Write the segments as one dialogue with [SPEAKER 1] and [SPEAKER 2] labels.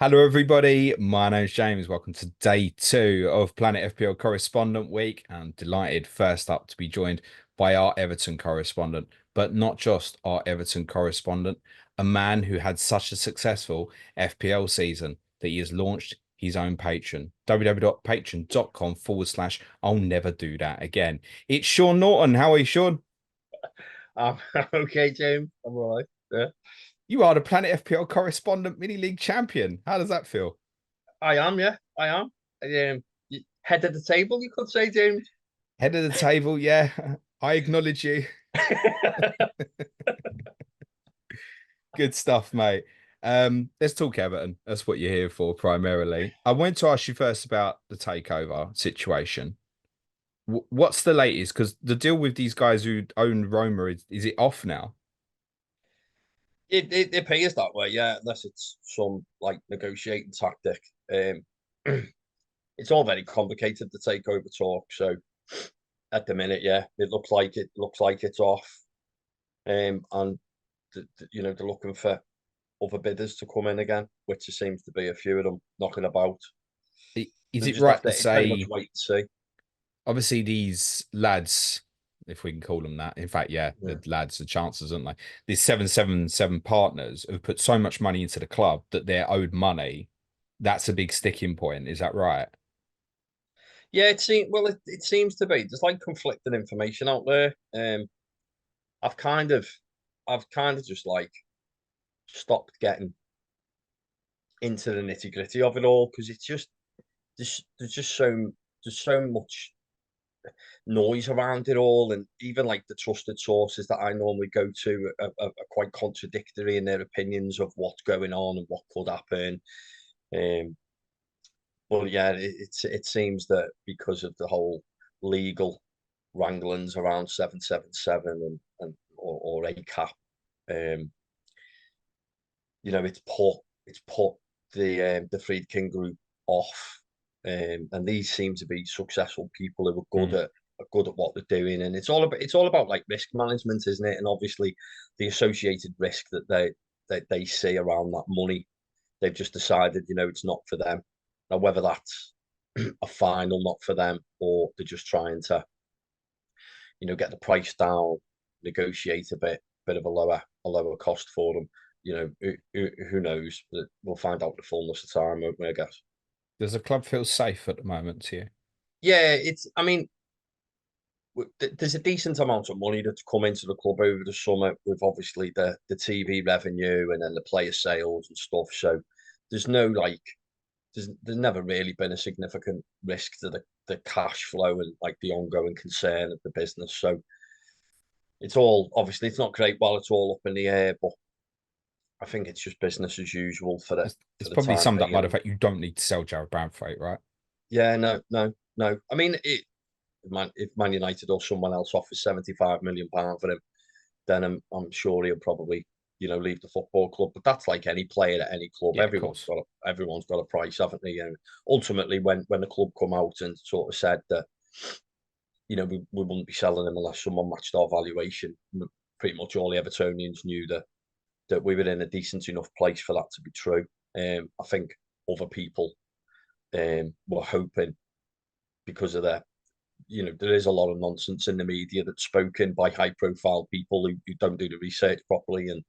[SPEAKER 1] Hello, everybody. My name's James. Welcome to day two of Planet FPL Correspondent Week. I'm delighted, first up, to be joined by our Everton correspondent, but not just our Everton correspondent, a man who had such a successful FPL season that he has launched his own Patreon, www.patreon.com/. I'll never do that again. It's Sean Norton. How are you, Sean?
[SPEAKER 2] I'm okay, James. I'm all right. Yeah,
[SPEAKER 1] You are the Planet FPL Correspondent Mini League champion. How does that feel?
[SPEAKER 2] I am. Yeah, I am. Head of the table, you could say, James.
[SPEAKER 1] Head of the table, yeah. I acknowledge you. Good stuff, mate. Let's talk Everton. That's what you're here for primarily. I want to ask you first about the takeover situation. What's the latest? Because the deal with these guys who own Roma is it off now?
[SPEAKER 2] It appears that way, yeah, unless it's some like negotiating tactic. Um, it's all very complicated, the takeover talk. So at the minute, yeah, it looks like it's off. And they're looking for other bidders to come in again, which there seems to be a few of them knocking about.
[SPEAKER 1] Is
[SPEAKER 2] So
[SPEAKER 1] it
[SPEAKER 2] just
[SPEAKER 1] right
[SPEAKER 2] have
[SPEAKER 1] to
[SPEAKER 2] to very much
[SPEAKER 1] say,
[SPEAKER 2] wait and see.
[SPEAKER 1] obviously, these lads, if we can call them that, in fact, yeah, the
[SPEAKER 2] Yeah.
[SPEAKER 1] lads, the chances, aren't they? These 777 partners have put so much money into the club that they're owed money. That's a big sticking point. Is that right?
[SPEAKER 2] Yeah, it seems to be. There's like conflicting information out there. I've kind of I've kind of just like stopped getting into the nitty-gritty of it all because it's just there's so much noise around it all, and even like the trusted sources that I normally go to are quite contradictory in their opinions of what's going on and what could happen. Um, but yeah, it seems that because of the whole legal wranglings around 777 or a cap. Um, it's put the Friedkin group off, and these seem to be successful people who
[SPEAKER 1] Mm.
[SPEAKER 2] are good at what they're doing, and it's all about like risk management, isn't it? And obviously, the associated risk that they see around that money, they've just decided, it's not for them. Now, whether that's a final not for them, or they're just trying to get the price down, negotiate a bit of a lower cost for them. Who knows? But we'll find out the fullness of time, won't we, I guess.
[SPEAKER 1] Does the club feel safe at the moment to you?
[SPEAKER 2] Yeah, I mean, there's a decent amount of money that's come into the club over the summer with obviously the TV revenue and then the player sales and stuff. So there's no like, there's never really been a significant risk to the cash flow and like the ongoing concern of the business. So it's all obviously it's not great while it's all up in the air, but I think it's just business as usual for the
[SPEAKER 1] It's
[SPEAKER 2] for the
[SPEAKER 1] probably
[SPEAKER 2] time
[SPEAKER 1] summed up by
[SPEAKER 2] being.
[SPEAKER 1] the
[SPEAKER 2] And
[SPEAKER 1] fact you don't need to sell Jarrod Branthwaite, right?
[SPEAKER 2] yeah, no, no, no. I mean, if Man United or someone else offers 75 million pound for him, then I'm sure he'll probably leave the football club. But that's like any player at any club.
[SPEAKER 1] Yeah, of course.
[SPEAKER 2] Everyone's got a price, haven't they? And ultimately, when the club come out and sort of said that we wouldn't be selling him unless someone matched our valuation, pretty much all the Evertonians knew that we were in a decent enough place for that to be true. I think other people were hoping because of there is a lot of nonsense in the media that's spoken by high profile people who don't do the research properly. And,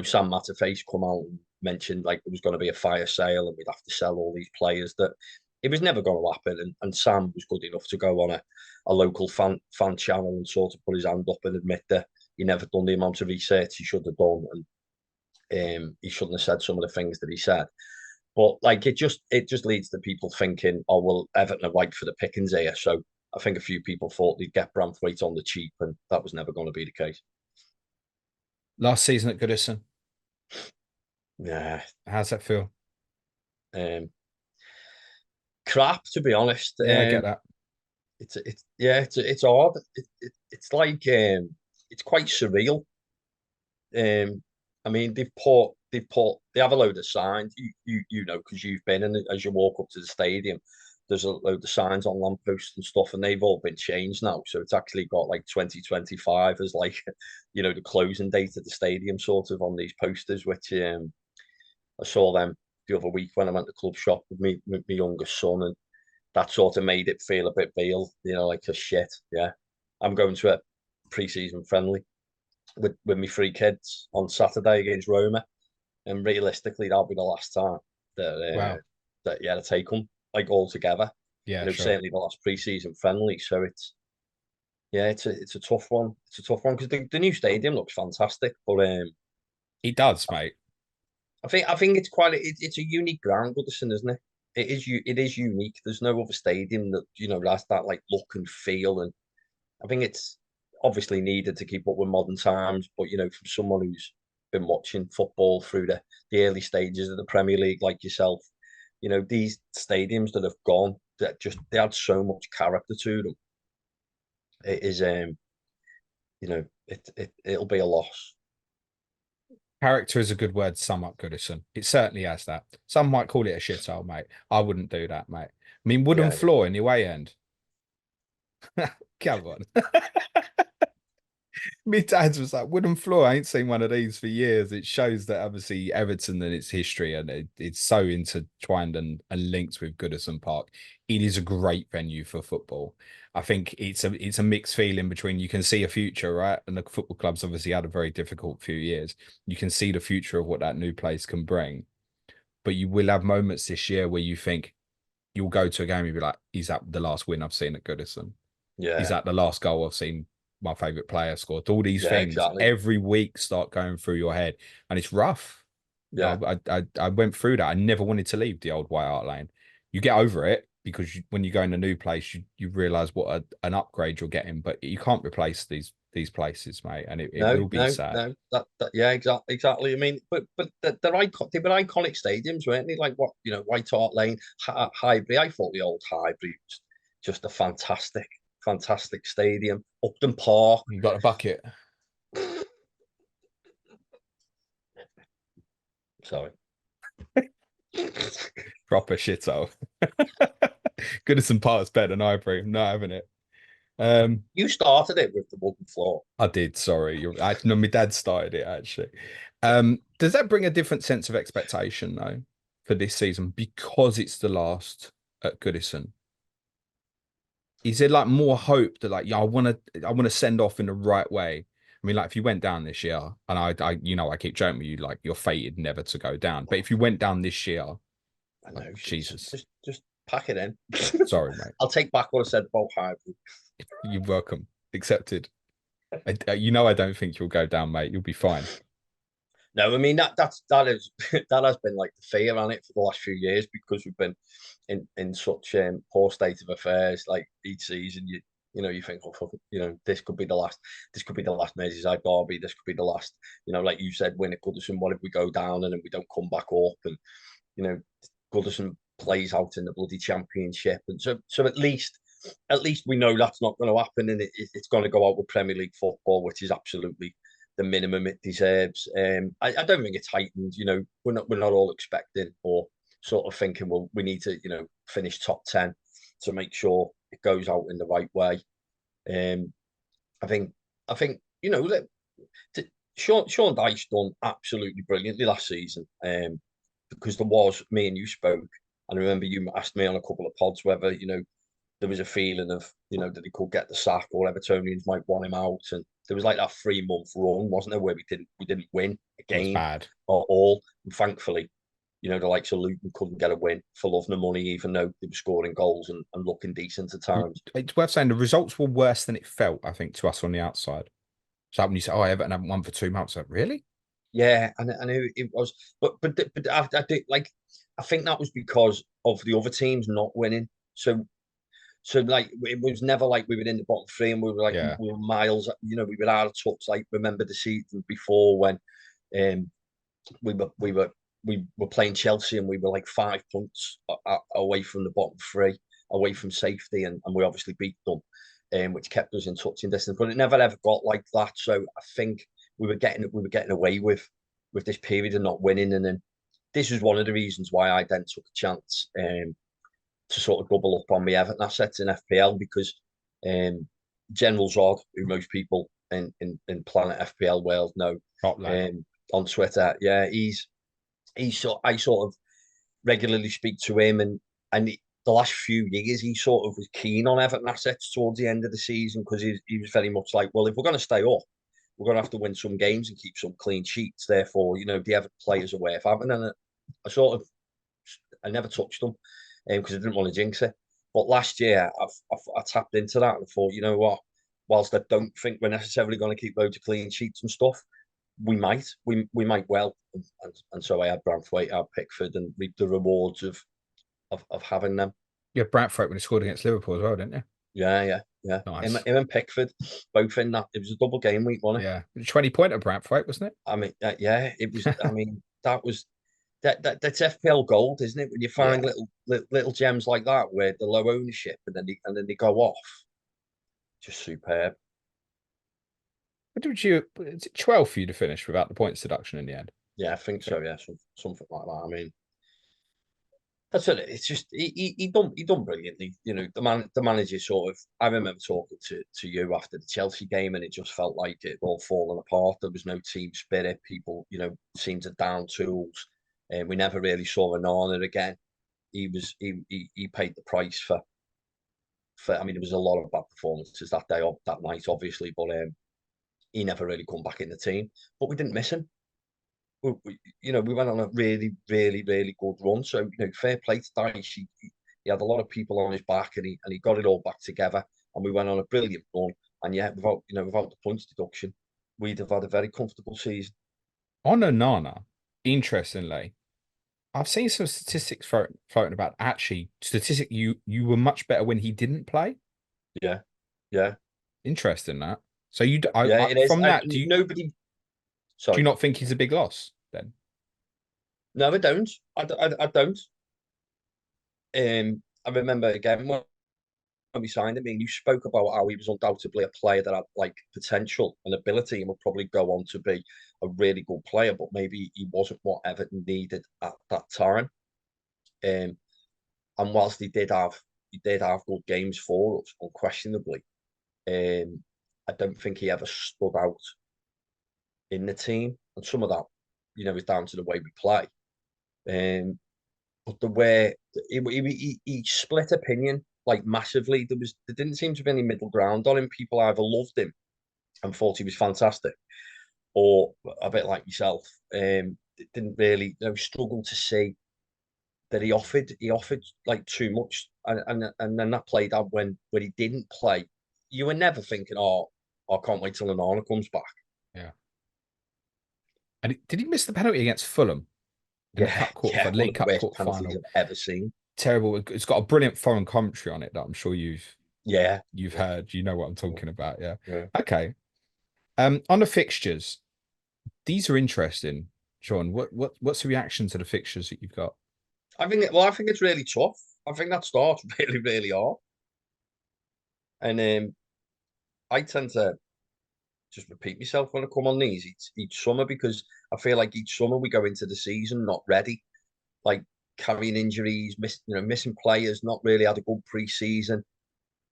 [SPEAKER 2] Sam Matterface come out and mentioned like there was going to be a fire sale and we'd have to sell all these players that it was never going to happen. And Sam was good enough to go on a local fan channel and sort of put his hand up and admit that he never done the amount of research he should have done. And he shouldn't have said some of the things that he said. But like it just leads to people thinking, oh well, Everton are right for the pickings here. So I think a few people thought they'd get Branthwaite on the cheap, and that was never going to be the case.
[SPEAKER 1] Last season at Goodison,
[SPEAKER 2] Yeah,
[SPEAKER 1] how's that feel?
[SPEAKER 2] um, crap to be honest.
[SPEAKER 1] Yeah, I get that.
[SPEAKER 2] It's yeah, it's odd. It's like it's quite surreal. I mean, they have a load of signs. You know because you've been, and as you walk up to the stadium, there's a load of signs on lampposts and stuff, and they've all been changed now. So it's actually got like 2025 as like the closing date of the stadium, sort of on these posters, which I saw them the other week when I went to club shop with my youngest son, and that sort of made it feel a bit real, like a shit. Yeah, I'm going to a pre-season friendly with my three kids on Saturday against Roma, and realistically, that'll be the last time
[SPEAKER 1] Wow.
[SPEAKER 2] to take them like all together.
[SPEAKER 1] Yeah, sure.
[SPEAKER 2] Certainly the last pre-season friendly. So it's a tough one. It's a tough one because the new stadium looks fantastic, but
[SPEAKER 1] It does, mate.
[SPEAKER 2] I think it's quite it's a unique ground, Goodison, isn't it? It is unique. There's no other stadium that has that like look and feel, and I think it's obviously needed to keep up with modern times. But from someone who's been watching football through the early stages of the Premier League, like yourself, these stadiums that have gone, that they had so much character to them. It is it'll be a loss.
[SPEAKER 1] Character is a good word to sum up Goodison. It certainly has that. Some might call it a shithole, mate. I wouldn't do that, mate. I mean, wooden
[SPEAKER 2] Yeah,
[SPEAKER 1] floor in the away end. Come on. My dad's was like, wooden floor. I ain't seen one of these for years. It shows that obviously Everton and its history and it's so intertwined and linked with Goodison Park. It is a great venue for football. I think it's a mixed feeling between you can see a future, right? And the football club's obviously had a very difficult few years. You can see the future of what that new place can bring. But you will have moments this year where you think you'll go to a game and be like, is that the last win I've seen at Goodison? Is
[SPEAKER 2] yeah,
[SPEAKER 1] that the last goal I've seen my favorite player scored? All these
[SPEAKER 2] yeah,
[SPEAKER 1] things
[SPEAKER 2] exactly.
[SPEAKER 1] every week start going through your head, and it's rough.
[SPEAKER 2] Yeah,
[SPEAKER 1] I went through that. I never wanted to leave the old White Hart Lane. You get over it because when you go in a new place, you realize what an upgrade you're getting, but you can't replace these places, mate, and it
[SPEAKER 2] no,
[SPEAKER 1] will be
[SPEAKER 2] no,
[SPEAKER 1] sad.
[SPEAKER 2] no. That yeah, exactly. I mean, but they were iconic stadiums, weren't they? Like what White Hart Lane, Highbury. I thought the old Highbury was just a fantastic stadium. Upton Park.
[SPEAKER 1] You got a bucket,
[SPEAKER 2] Sorry.
[SPEAKER 1] proper shithole. Goodison Park's better than Highbury. I'm not having it. Um,
[SPEAKER 2] You started it with the wooden floor.
[SPEAKER 1] I did. Sorry, no, my dad started it actually. Does that bring a different sense of expectation though for this season because it's the last at Goodison? Is there like more hope that like yeah, I want to send off in the right way? I mean, like if you went down this year, and I keep joking with you like you're fated never to go down, but if you went down this year,
[SPEAKER 2] I
[SPEAKER 1] like
[SPEAKER 2] know.
[SPEAKER 1] Jesus,
[SPEAKER 2] Just pack it in.
[SPEAKER 1] sorry, mate,
[SPEAKER 2] I'll take back what I said about Highbury.
[SPEAKER 1] you're welcome, accepted. I don't think you'll go down, mate. You'll be fine.
[SPEAKER 2] No, I mean that that has been like the fear on it for the last few years because we've been in such poor state of affairs. Like each season, you think, oh, fuck, this could be the last. This could be the last Merseyside derby. This could be the last. Like you said, win at Goodison. What if we go down and then we don't come back up? And you know, Goodison plays out in the bloody championship, and so at least we know that's not going to happen, and it's going to go out with Premier League football, which is absolutely the minimum it deserves. I don't think it's heightened. We're not all expecting or sort of thinking, well, we need to finish top 10 to make sure it goes out in the right way. Um, I think Sean Dyche done absolutely brilliantly last season. Because there was me and you spoke, and I remember you asked me on a couple of pods whether there was a feeling of that he could get the sack or Evertonians might want him out, and there was like that 3 month run, wasn't there, where we didn't win a
[SPEAKER 1] It was
[SPEAKER 2] game
[SPEAKER 1] bad.
[SPEAKER 2] or all. And thankfully, the likes of Luton couldn't get a win for love nor money, even though they were scoring goals and looking decent at times.
[SPEAKER 1] It's worth saying the results were worse than it felt, I think, to us on the outside. So when you say, "Oh, Everton haven't won for 2 months," like, really?
[SPEAKER 2] Yeah, and I knew it was, but I did like, I think that was because of the other teams not winning. So like it was never like we were in the bottom three and we were like
[SPEAKER 1] Yeah,
[SPEAKER 2] we were miles, we were out of touch. Like remember the season before when um we were we were we were playing Chelsea and we were like 5 points away from the bottom three, away from safety, and we obviously beat them, which kept us in touching distance. But it never ever got like that. So I think we were getting away with this period of not winning, and then this was one of the reasons why I then took a chance to sort of double up on my Everton assets in FPL because General Zod, who most people in Planet FPL world know,
[SPEAKER 1] top lad.
[SPEAKER 2] on Twitter, yeah, I sort of regularly speak to him, and the last few years he sort of was keen on Everton assets towards the end of the season because he was very much like, well, if we're going to stay up, we're going to have to win some games and keep some clean sheets. Therefore, the Everton players are worth having. And I never touched them because I didn't want to jinx it. But last year, I tapped into that and I thought, you know what? Whilst I don't think we're necessarily going to keep loads of clean sheets and stuff, we might well. And so I had Branthwaite, I had Pickford, and reap the rewards of having them.
[SPEAKER 1] You had Branthwaite when he scored against Liverpool as well, didn't you?
[SPEAKER 2] Yeah.
[SPEAKER 1] Nice.
[SPEAKER 2] Him and Pickford, both in that. It was a double game week, wasn't it?
[SPEAKER 1] Yeah. 20-pointer Branthwaite, wasn't it?
[SPEAKER 2] I mean, yeah, it was. I mean, that's FPL gold, isn't it? When you
[SPEAKER 1] Yeah.
[SPEAKER 2] find little gems like that where the low ownership and then they go off, just superb.
[SPEAKER 1] What did you? Is it 12 for you to finish without the points deduction in the end?
[SPEAKER 2] Yeah, I think so. Yeah, something like that. I mean, that's it. It's just he done brilliantly. The manager sort of. I remember talking to you after the Chelsea game, and it just felt like it all fallen apart. There was no team spirit. People, seemed to down tools, and we never really saw Onana again. He paid the price for. I mean, there was a lot of bad performances that day, or that night, obviously, but he never really come back in the team. But we didn't miss him. We went on a really, really, really good run. So, fair play to Dyche. He had a lot of people on his back, and he got it all back together. And we went on a brilliant run. And yeah, without the points deduction, we'd have had a very comfortable season.
[SPEAKER 1] On Onana, interestingly, I've seen some statistics floating about actually you were much better when he didn't play.
[SPEAKER 2] Yeah, yeah,
[SPEAKER 1] Interesting that. So
[SPEAKER 2] yeah. It is.
[SPEAKER 1] from that,
[SPEAKER 2] Nobody.
[SPEAKER 1] do you
[SPEAKER 2] Sorry.
[SPEAKER 1] not think he's a big loss then?
[SPEAKER 2] No, I don't. I don't. I remember again when we signed him, I mean, you spoke about how he was undoubtedly a player that had like potential and ability and would probably go on to be a really good player, but maybe he wasn't what Everton needed at that time. And whilst he did have good games for us, unquestionably. I don't think he ever stood out in the team, and some of that, is down to the way we play. But the way he split opinion like massively. There didn't seem to be any middle ground on him. People either loved him and thought he was fantastic, or a bit like yourself, didn't really struggle to see that he offered like too much, and then that played out when he didn't play. You were never thinking, oh, I can't wait till Onana comes back.
[SPEAKER 1] Yeah. And did he miss the penalty against Fulham in the
[SPEAKER 2] Yeah,
[SPEAKER 1] cup quarter
[SPEAKER 2] yeah,
[SPEAKER 1] for
[SPEAKER 2] one
[SPEAKER 1] League
[SPEAKER 2] of the
[SPEAKER 1] Cup
[SPEAKER 2] worst
[SPEAKER 1] quarter
[SPEAKER 2] penalties
[SPEAKER 1] final?
[SPEAKER 2] I've ever seen.
[SPEAKER 1] Terrible. It's got a brilliant foreign commentary on it that I'm sure
[SPEAKER 2] Yeah,
[SPEAKER 1] you've
[SPEAKER 2] yeah,
[SPEAKER 1] heard. You know what I'm
[SPEAKER 2] yeah,
[SPEAKER 1] talking about, yeah.
[SPEAKER 2] yeah.
[SPEAKER 1] Okay. On the fixtures, these are interesting, Sean. What's the reaction to the fixtures that you've got?
[SPEAKER 2] I think it's really tough. I think that starts really, really hard, and I tend to just repeat myself when I come on these each summer because I feel like each summer we go into the season not ready, like carrying injuries, missing players, not really had a good pre-season.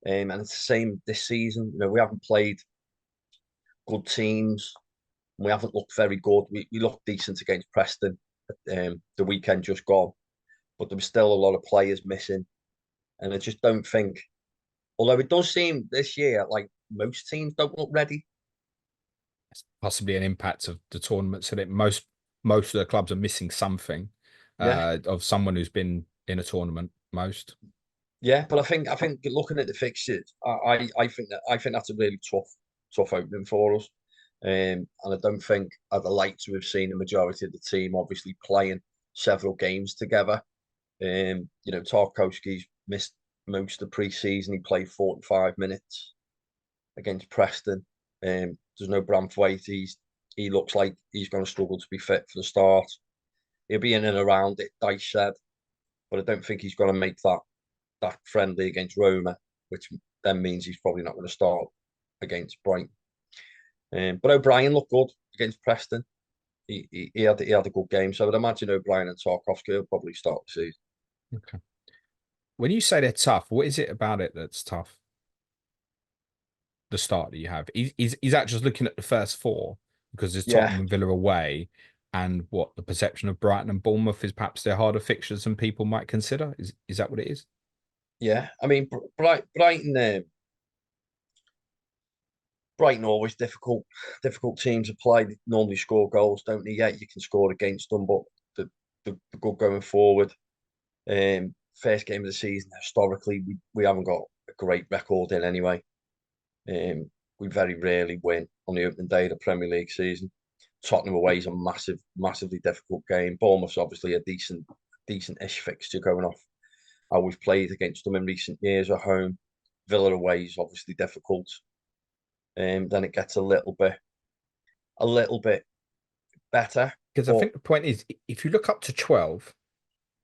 [SPEAKER 2] And it's the same this season. We haven't played good teams. We haven't looked very good. We looked decent against Preston the weekend just gone, but there was still a lot of players missing. And I just don't think, although it does seem this year like most teams don't look ready.
[SPEAKER 1] It's possibly an impact of the tournament, so that most of the clubs are missing something
[SPEAKER 2] Yeah,
[SPEAKER 1] of someone who's been in a tournament. Most.
[SPEAKER 2] yeah, but I think looking at the fixtures, I think that's a really tough opening for us. And I don't think I'd like to have seen the majority of the team obviously playing several games together. Tarkowski's missed most of the pre-season. He played 45 minutes against Preston. There's no Branthwaite. He looks like he's going to struggle to be fit for the start. He'll be in and around it, Dyche said, but I don't think he's going to make that friendly against Roma, which then means he's probably not going to start against Brighton. But O'Brien looked good against Preston. He had a good game, so I would imagine O'Brien and Tarkowski will probably start the season.
[SPEAKER 1] Okay. When you say they're tough, what is it about it that's tough? The start that you have. Is that just looking at the first four because there's
[SPEAKER 2] Yeah,
[SPEAKER 1] Tottenham and Villa away, and what the perception of Brighton and Bournemouth is perhaps they're harder fixtures than people might consider? Is that what it is?
[SPEAKER 2] Yeah, I mean, Brighton always difficult team to play. They normally score goals, don't they? Yeah, you can score against them, but the good going forward. First game of the season, historically, we haven't got a great record in anyway. We very rarely win on the opening day of the Premier League season. Tottenham away is a massively difficult game. Bournemouth's obviously a decent-ish fixture going off how we've played against them in recent years at home. Villa away is obviously difficult. Then it gets a little bit better.
[SPEAKER 1] Because I
[SPEAKER 2] But
[SPEAKER 1] think the point is, if you look up to 12,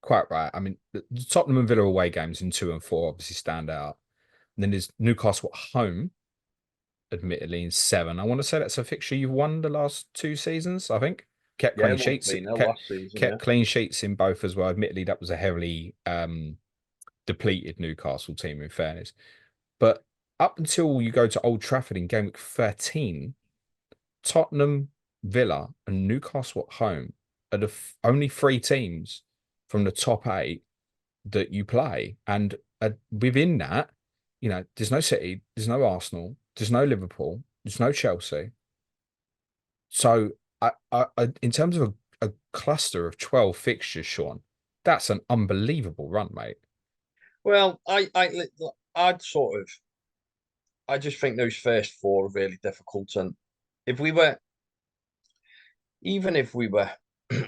[SPEAKER 1] quite right. I mean, the Tottenham and Villa away games in 2 and 4 obviously stand out. And then there's Newcastle at home, admittedly, in 7. I want to say that's a fixture you've won the last 2 seasons, I think. Kept
[SPEAKER 2] yeah,
[SPEAKER 1] clean
[SPEAKER 2] it won't
[SPEAKER 1] sheets,
[SPEAKER 2] be no last season. Yeah,
[SPEAKER 1] kept clean sheets in both as well. Admittedly, that was a heavily depleted Newcastle team, in fairness. But up until you go to Old Trafford in game week 13, Tottenham, Villa, and Newcastle at home are the only 3 teams from the top 8 that you play. And within that, there's no City, there's no Arsenal, there's no Liverpool, there's no Chelsea. So, in terms of a cluster of 12 fixtures, Sean, that's an unbelievable run, mate.
[SPEAKER 2] well, I'd sort of, I just think those first 4 are really difficult. And if we were, even if we were,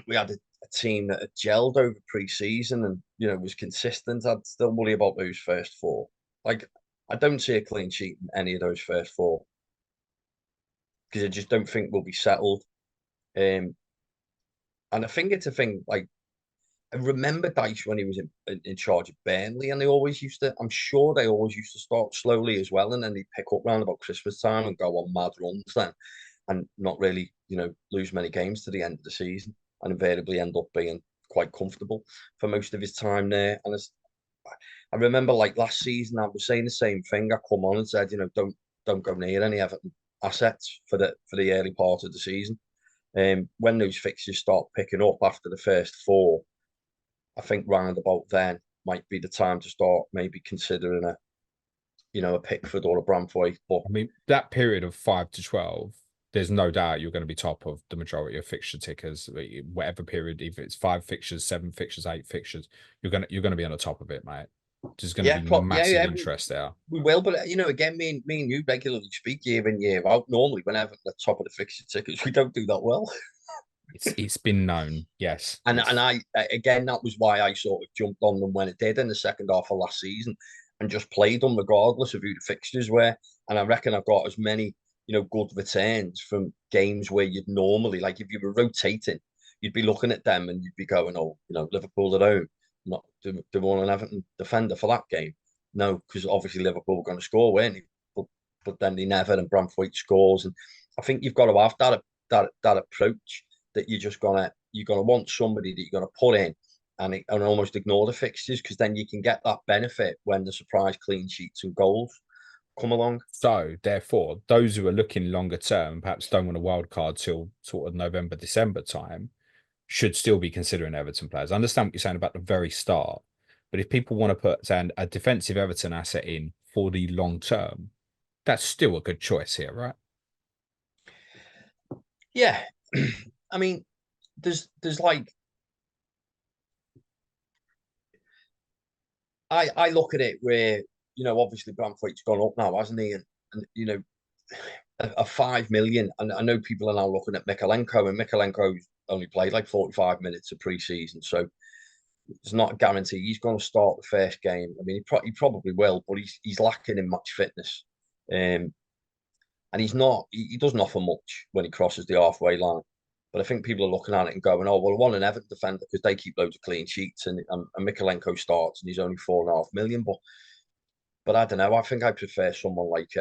[SPEAKER 2] we had a team that had gelled over pre-season and was consistent, I'd still worry about those first 4. Like, I don't see a clean sheet in any of those first 4 because I just don't think we'll be settled. And I think it's a thing like I remember Dyche when he was in charge of Burnley, and they always used to. I'm sure they always used to start slowly as well, and then they pick up round about Christmas time and go on mad runs then, and not really, lose many games to the end of the season, and invariably end up being quite comfortable for most of his time there. And I remember like last season, I was saying the same thing. I come on and said, don't go near any Everton assets for the early part of the season. When those fixtures start picking up after the first 4, I think round about then might be the time to start maybe considering a Pickford or a Branthwaite. But
[SPEAKER 1] I mean, that period of 5 to 12, there's no doubt you're going to be top of the majority of fixture tickers, whatever period, if it's 5 fixtures, 7 fixtures, 8 fixtures, you're going to be on the top of it, mate. There's going to
[SPEAKER 2] yeah,
[SPEAKER 1] be massive
[SPEAKER 2] yeah,
[SPEAKER 1] interest there.
[SPEAKER 2] we will. But again, me and you regularly speak year in year out. Normally, whenever at the top of the fixture tickets, we don't do that well.
[SPEAKER 1] It's been known, yes.
[SPEAKER 2] And I again, that was why I sort of jumped on them when it did in the second half of last season, and just played them regardless of who the fixtures were. And I reckon I got as many good returns from games where you'd normally, like, if you were rotating, you'd be looking at them and you'd be going, oh, Liverpool at home, not do want an Everton defender for that game. No, because obviously Liverpool were going to score, weren't they? But then they never, and Branthwaite scores, and I think you've got to have that approach that you're gonna want somebody that you're gonna put in and almost ignore the fixtures, because then you can get that benefit when the surprise clean sheets and goals come along.
[SPEAKER 1] So, therefore, those who are looking longer term, perhaps don't want a wild card till sort of November, December time, should still be considering Everton players. I understand what you're saying about the very start, but if people want to put a defensive Everton asset in for the long term, that's still a good choice here, right?
[SPEAKER 2] Yeah, I mean, there's like I look at it where obviously Branthwaite's gone up now, hasn't he? And a 5 million, and I know people are now looking at Mykolenko, and Mykolenko's only played like 45 minutes of pre-season, so it's not a guarantee he's going to start the first game. I mean, he probably will, but he's lacking in match fitness, and he doesn't offer much when he crosses the halfway line. But I think people are looking at it and going, oh, well, I want an Everton defender because they keep loads of clean sheets, and Mykolenko starts and he's only 4.5 million. But I don't know. I think I prefer someone like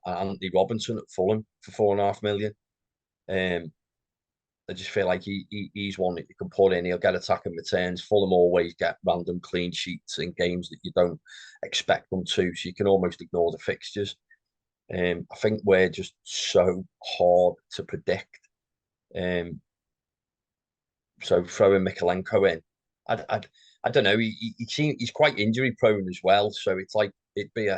[SPEAKER 2] Anthony Robinson at Fulham for 4.5 million. I just feel like he's one that you can put in. He'll get attacking returns. Fulham always get random clean sheets in games that you don't expect them to, so you can almost ignore the fixtures. I think we're just so hard to predict. So throwing Mykolenko in, I don't know. He's quite injury prone as well. So it's like it'd be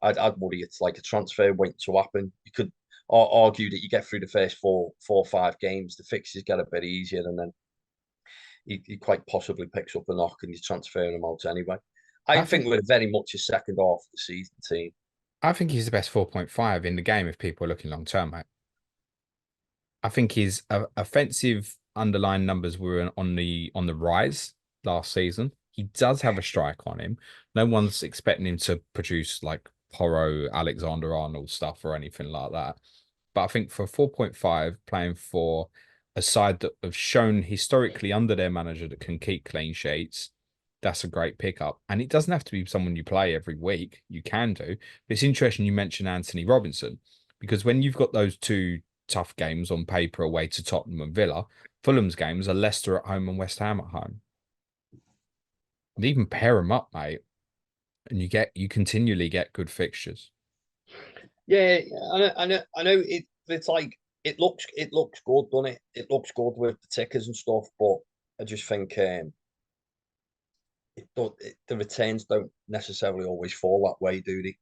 [SPEAKER 2] I'd worry it's like a transfer waiting to happen. You could argue that you get through the first four or five games, the fixtures get a bit easier, and then he quite possibly picks up a knock and he's transferring him out anyway. I
[SPEAKER 1] I
[SPEAKER 2] think
[SPEAKER 1] think
[SPEAKER 2] we're very much a second half of the season team.
[SPEAKER 1] I think he's the best 4.5 in the game if people are looking long term, mate. I think his offensive underlying numbers were on the rise last season. He does have a strike on him. No one's expecting him to produce like Porro, Alexander Arnold stuff or anything like that. But I think for 4.5, playing for a side that have shown historically under their manager that can keep clean sheets, that's a great pickup. And it doesn't have to be someone you play every week. You can do. But it's interesting you mentioned Anthony Robinson because when you've got those two tough games on paper away to Tottenham and Villa, Fulham's games are Leicester at home and West Ham at home. And even pair them up, mate, and you continually get good fixtures.
[SPEAKER 2] Yeah, I know. It's like it looks good, doesn't it? It looks good with the tickers and stuff, but I just think the returns don't necessarily always fall that way, do they?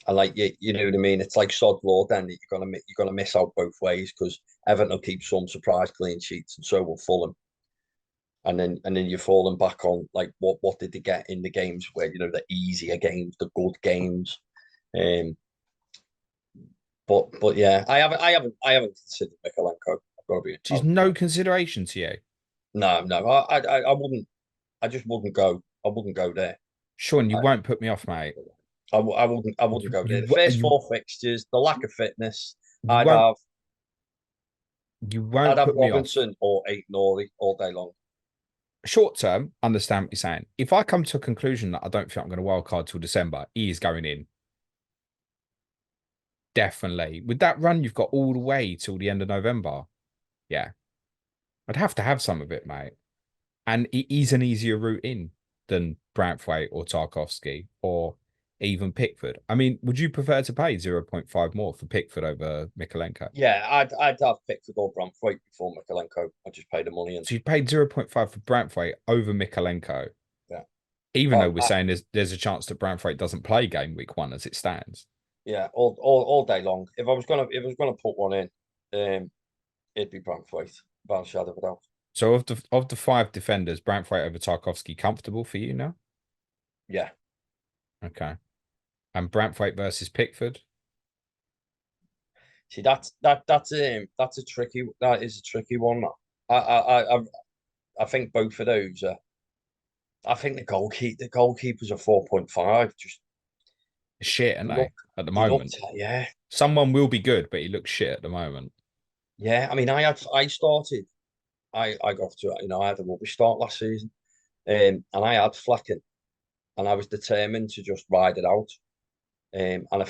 [SPEAKER 2] I like you know what I mean. It's like sod law. Then that you're gonna miss out both ways because Everton will keep some surprise clean sheets, and so will Fulham. And then you're falling back on like what did they get in the games where the easier games, the good games. Um, but yeah, I haven't considered Mykolenko. I've got to be.
[SPEAKER 1] She's no consideration to you.
[SPEAKER 2] No. I wouldn't. I just wouldn't go. I wouldn't go there.
[SPEAKER 1] Sean, you
[SPEAKER 2] I,
[SPEAKER 1] won't put me off, mate.
[SPEAKER 2] I wouldn't
[SPEAKER 1] You
[SPEAKER 2] go there.
[SPEAKER 1] you
[SPEAKER 2] The first
[SPEAKER 1] you
[SPEAKER 2] four fixtures, the lack of fitness.
[SPEAKER 1] you
[SPEAKER 2] I'd
[SPEAKER 1] won't
[SPEAKER 2] have
[SPEAKER 1] you
[SPEAKER 2] I'd
[SPEAKER 1] won't
[SPEAKER 2] have
[SPEAKER 1] put me off.
[SPEAKER 2] Robinson or Eight Nori all day long.
[SPEAKER 1] Short term, understand what you're saying. If I come to a conclusion that I don't think I'm going to wild card till December, he is going in. Definitely. With that run, you've got all the way till the end of November. Yeah. I'd have to have some of it, mate. And it is an easier route in than Branthwaite or Tarkowski or even Pickford. I mean, would you prefer to pay 0.5 more for Pickford over Mykolenko?
[SPEAKER 2] Yeah, I'd have Pickford or Branthwaite before Mykolenko. I just pay the money and
[SPEAKER 1] So you paid 0.5 for Branthwaite over Mykolenko,
[SPEAKER 2] yeah.
[SPEAKER 1] even though
[SPEAKER 2] Oh,
[SPEAKER 1] we're saying there's a chance that Branthwaite doesn't play game week 1 as it stands.
[SPEAKER 2] yeah, all day long. If I was gonna put one in, it'd be Branthwaite, without a shadow of a doubt.
[SPEAKER 1] So of the five defenders, Branthwaite over Tarkowski comfortable for you now?
[SPEAKER 2] Yeah.
[SPEAKER 1] Okay. And Branthwaite versus Pickford?
[SPEAKER 2] See, that is a tricky one. I think both of those are. I think the goalkeepers are 4.5. Just
[SPEAKER 1] Shit, aren't
[SPEAKER 2] they
[SPEAKER 1] they?
[SPEAKER 2] look
[SPEAKER 1] At the
[SPEAKER 2] they looked
[SPEAKER 1] moment.
[SPEAKER 2] yeah.
[SPEAKER 1] Someone will be good, but he looks shit at the moment.
[SPEAKER 2] Yeah, I mean, I started. I got to I had a rubbish start last season, and I had Flecken, and I was determined to just ride it out. And I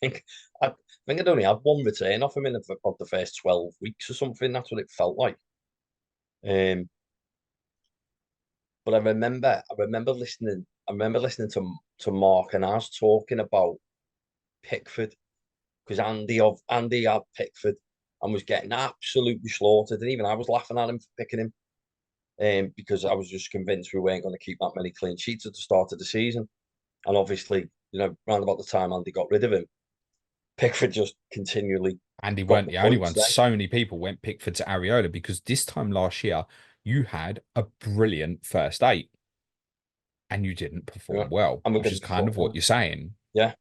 [SPEAKER 2] think I'd only had one return off him of the first 12 weeks or something. That's what it felt like. But I remember listening to Mark and us talking about Pickford because Andy had Pickford and was getting absolutely slaughtered, and even I was laughing at him for picking him. Because I was just convinced we weren't going to keep that many clean sheets at the start of the season. And obviously, round about the time Andy got rid of him, Pickford just continually
[SPEAKER 1] And he
[SPEAKER 2] got
[SPEAKER 1] weren't
[SPEAKER 2] the
[SPEAKER 1] the only
[SPEAKER 2] points
[SPEAKER 1] one.
[SPEAKER 2] then.
[SPEAKER 1] So many people went Pickford to Areola because this time last year, you had a brilliant first eight and you didn't
[SPEAKER 2] Yeah.
[SPEAKER 1] perform well,
[SPEAKER 2] And we
[SPEAKER 1] which is
[SPEAKER 2] didn't
[SPEAKER 1] kind
[SPEAKER 2] perform
[SPEAKER 1] of what
[SPEAKER 2] well.
[SPEAKER 1] you're saying.
[SPEAKER 2] Yeah,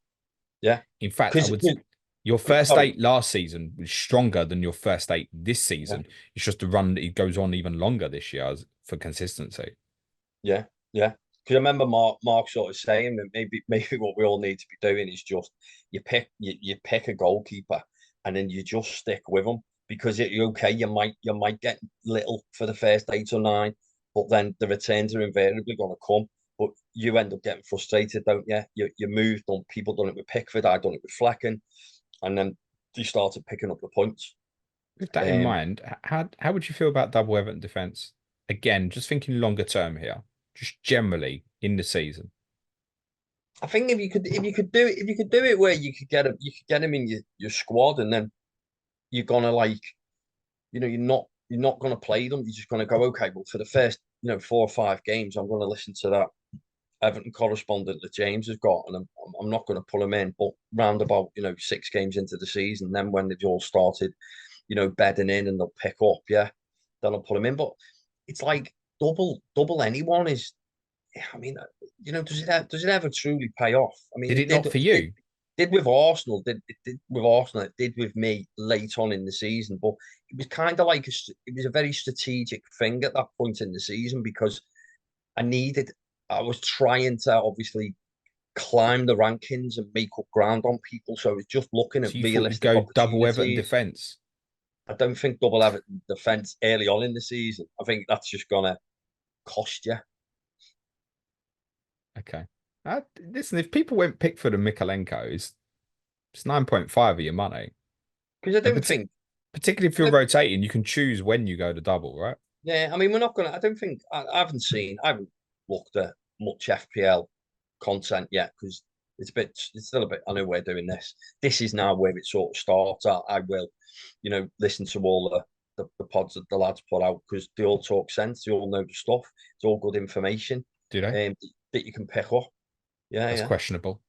[SPEAKER 2] yeah.
[SPEAKER 1] In fact, I
[SPEAKER 2] Because,
[SPEAKER 1] would. Your first
[SPEAKER 2] sorry,
[SPEAKER 1] eight last season was stronger than your first eight this
[SPEAKER 2] yeah,
[SPEAKER 1] season. It's just the run that it goes on even longer this year for consistency.
[SPEAKER 2] yeah, yeah. Because I remember Mark sort of saying that maybe what we all need to be doing is just you pick a goalkeeper and then you just stick with them because okay, you might get little for the first 8 or 9, but then the returns are invariably going to come. But you end up getting frustrated, don't you? You moved on. People done it with Pickford. I done it with Flecken, and then you started picking up the points.
[SPEAKER 1] With that in
[SPEAKER 2] Um,
[SPEAKER 1] mind, how would you feel about double Everton defense? Again, just thinking longer term here, just generally in the season.
[SPEAKER 2] I think if you could do it where you could get him in your squad, and then you're gonna like, you're not you're not going to play them. You're just going to go, okay, well, for the first 4 or 5 games, I'm going to listen to that Everton correspondent that James has got, and I'm not going to pull him in. But round about 6 games into the season, then when they've all started, bedding in and they'll pick up, yeah, then I'll put him in. But it's like double anyone is. I mean, does it ever truly pay off? I mean,
[SPEAKER 1] Did
[SPEAKER 2] it
[SPEAKER 1] it not
[SPEAKER 2] did.
[SPEAKER 1] for you?
[SPEAKER 2] Did with Arsenal. Did with Arsenal. It did with me late on in the season. But it was kind of like it was a very strategic thing at that point in the season because I needed. I was trying to obviously climb the rankings and make up ground on people. So I was just looking at
[SPEAKER 1] So you thought you'd
[SPEAKER 2] realistic
[SPEAKER 1] go double Everton
[SPEAKER 2] opportunities.
[SPEAKER 1] defence?
[SPEAKER 2] I don't think double Everton defence early on in the season. I think that's just gonna cost you.
[SPEAKER 1] Okay. Listen, if people went Pickford and Mykolenko, it's 9.5 of your money.
[SPEAKER 2] Because I
[SPEAKER 1] And
[SPEAKER 2] don't think,
[SPEAKER 1] particularly if you're rotating, you can choose when you go to double, right?
[SPEAKER 2] yeah, I mean, we're not gonna. I don't think I haven't looked at much FPL content yet because it's still a bit. I know we're doing this. This is now where it sort of starts. I will, listen to all the pods that the lads put out because they all talk sense. They all know the stuff. It's all good information,
[SPEAKER 1] Do they?
[SPEAKER 2] that you can pick up. Yeah,
[SPEAKER 1] That's
[SPEAKER 2] yeah,
[SPEAKER 1] questionable.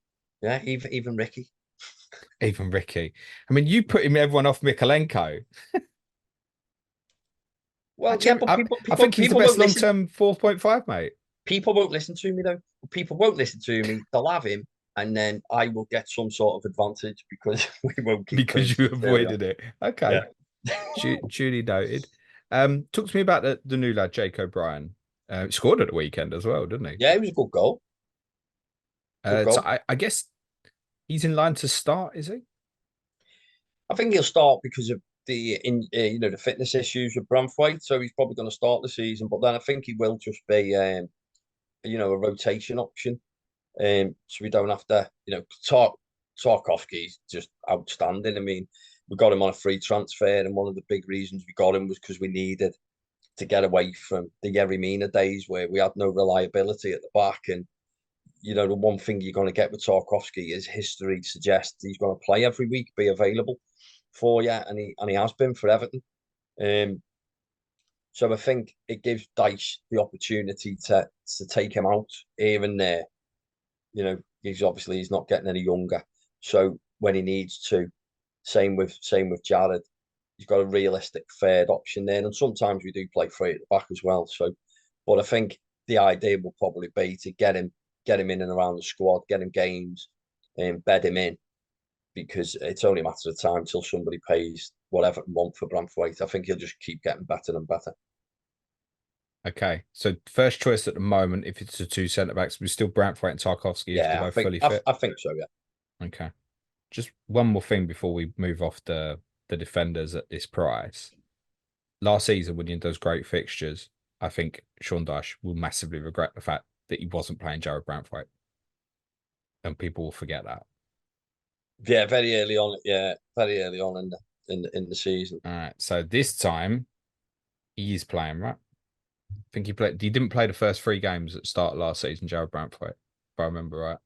[SPEAKER 2] yeah. Even Ricky.
[SPEAKER 1] Even Ricky. I mean, you put him everyone off Mykolenko.
[SPEAKER 2] Well, yeah,
[SPEAKER 1] Actually,
[SPEAKER 2] but
[SPEAKER 1] I think he's the
[SPEAKER 2] people
[SPEAKER 1] best
[SPEAKER 2] won't listen.
[SPEAKER 1] long-term 4.5, mate.
[SPEAKER 2] People won't listen to me though. People won't listen to me. They'll have him, and then I will get some sort of advantage because we won't keep clean
[SPEAKER 1] Because you
[SPEAKER 2] sheets early on.
[SPEAKER 1] avoided it. Okay.
[SPEAKER 2] Yeah,
[SPEAKER 1] Duly noted. Talk to me about the new lad, Jake O'Brien. Scored at the weekend as well, didn't he?
[SPEAKER 2] yeah, it was a good goal. Good
[SPEAKER 1] So
[SPEAKER 2] goal.
[SPEAKER 1] I guess he's in line to start, is he?
[SPEAKER 2] I think he'll start because of the fitness issues with Branthwaite, so he's probably going to start the season. But then I think he will just be a rotation option. So we don't have to Tarkowski's just outstanding. I mean, we got him on a free transfer, and one of the big reasons we got him was because we needed to get away from the Yerry Mina days where we had no reliability at the back. And the one thing you're going to get with Tarkowski is history suggests he's going to play every week, be available for you, and he has been for Everton. Um, so I think it gives Dyche the opportunity to take him out here and there. He's not getting any younger. So when he needs to, same with Jarrod, he's got a realistic third option there. And sometimes we do play three at the back as well. So, but I think the idea will probably be to get him in and around the squad, get him games, and bed him in because it's only a matter of time till somebody pays whatever want for Branthwaite. I think he'll just keep getting better and better.
[SPEAKER 1] Okay. So first choice at the moment, if it's the two centre backs, we're still Branthwaite and Tarkowski if they're
[SPEAKER 2] Yeah,
[SPEAKER 1] both fully fit.
[SPEAKER 2] I think so. Yeah,
[SPEAKER 1] Okay. Just one more thing before we move off the defenders at this price. Last season, when he does great fixtures, I think Sean Dyche will massively regret the fact that he wasn't playing Jarrod Branthwaite. And people will forget that.
[SPEAKER 2] yeah, very early on. Yeah, very early on in the season.
[SPEAKER 1] All right. So this time he is playing, right? I think he played. He didn't play the first 3 games at the start of last season, Jarrod Branthwaite, if I remember right.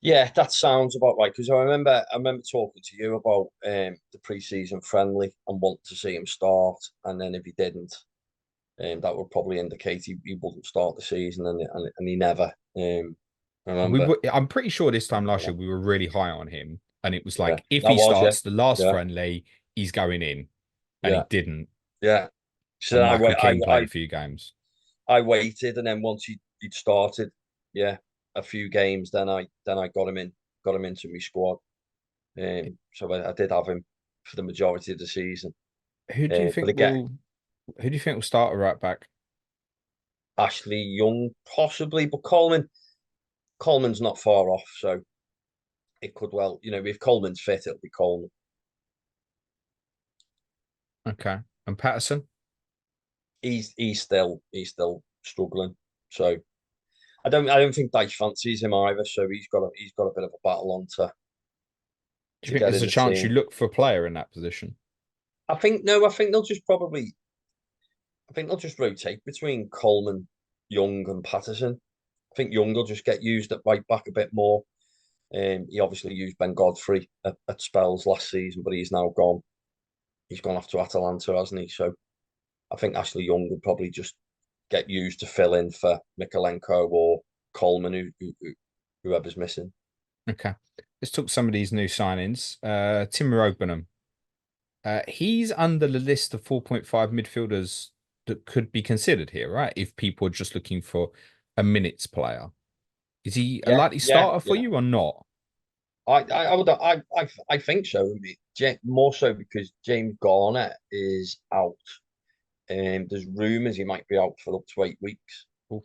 [SPEAKER 2] Yeah, that sounds about right. Because I remember talking to you about the pre-season friendly and want to see him start, and then if he didn't, that would probably indicate he wouldn't start the season, and he never. I remember,
[SPEAKER 1] I'm pretty sure this time last
[SPEAKER 2] yeah,
[SPEAKER 1] year we were really high on him, and it was
[SPEAKER 2] yeah,
[SPEAKER 1] like if
[SPEAKER 2] that
[SPEAKER 1] he
[SPEAKER 2] was
[SPEAKER 1] starts the last
[SPEAKER 2] yeah,
[SPEAKER 1] friendly, he's going in, and he
[SPEAKER 2] yeah,
[SPEAKER 1] didn't.
[SPEAKER 2] yeah. So
[SPEAKER 1] And
[SPEAKER 2] then
[SPEAKER 1] Michael King played a few games.
[SPEAKER 2] I waited, and then once he'd started, yeah, a few games, then I got him into my squad. So I did have him for the majority of the season.
[SPEAKER 1] Who do you
[SPEAKER 2] But
[SPEAKER 1] think
[SPEAKER 2] again,
[SPEAKER 1] will? Who do you think will start a right back?
[SPEAKER 2] Ashley Young possibly, but Coleman's not far off, so it could well, if Coleman's fit, it'll be Coleman.
[SPEAKER 1] Okay, and Patterson.
[SPEAKER 2] He's still struggling. So I don't think Dyche fancies him either. So he's got a bit of a battle on
[SPEAKER 1] Do you
[SPEAKER 2] to
[SPEAKER 1] think
[SPEAKER 2] get
[SPEAKER 1] there's
[SPEAKER 2] in
[SPEAKER 1] a
[SPEAKER 2] the
[SPEAKER 1] chance you
[SPEAKER 2] team.
[SPEAKER 1] look for a player in that position?
[SPEAKER 2] I think no. I think they'll just rotate between Coleman, Young, and Patterson. I think Young will just get used at right back a bit more. He obviously used Ben Godfrey at spells last season, but he's now gone. he's gone off to Atalanta, hasn't he? So I think Ashley Young will probably just get used to fill in for Mykolenko or Coleman, whoever's missing.
[SPEAKER 1] Okay. Let's talk some of these new signings. Tim Robenham. He's under the list of 4.5 midfielders that could be considered here, right? If people are just looking for a minutes player. Is he a
[SPEAKER 2] Yeah,
[SPEAKER 1] likely
[SPEAKER 2] yeah,
[SPEAKER 1] starter for
[SPEAKER 2] yeah.
[SPEAKER 1] you or not?
[SPEAKER 2] I think so. More so because James Garner is out, and there's rumours he might be out for up to 8 weeks.
[SPEAKER 1] Oof.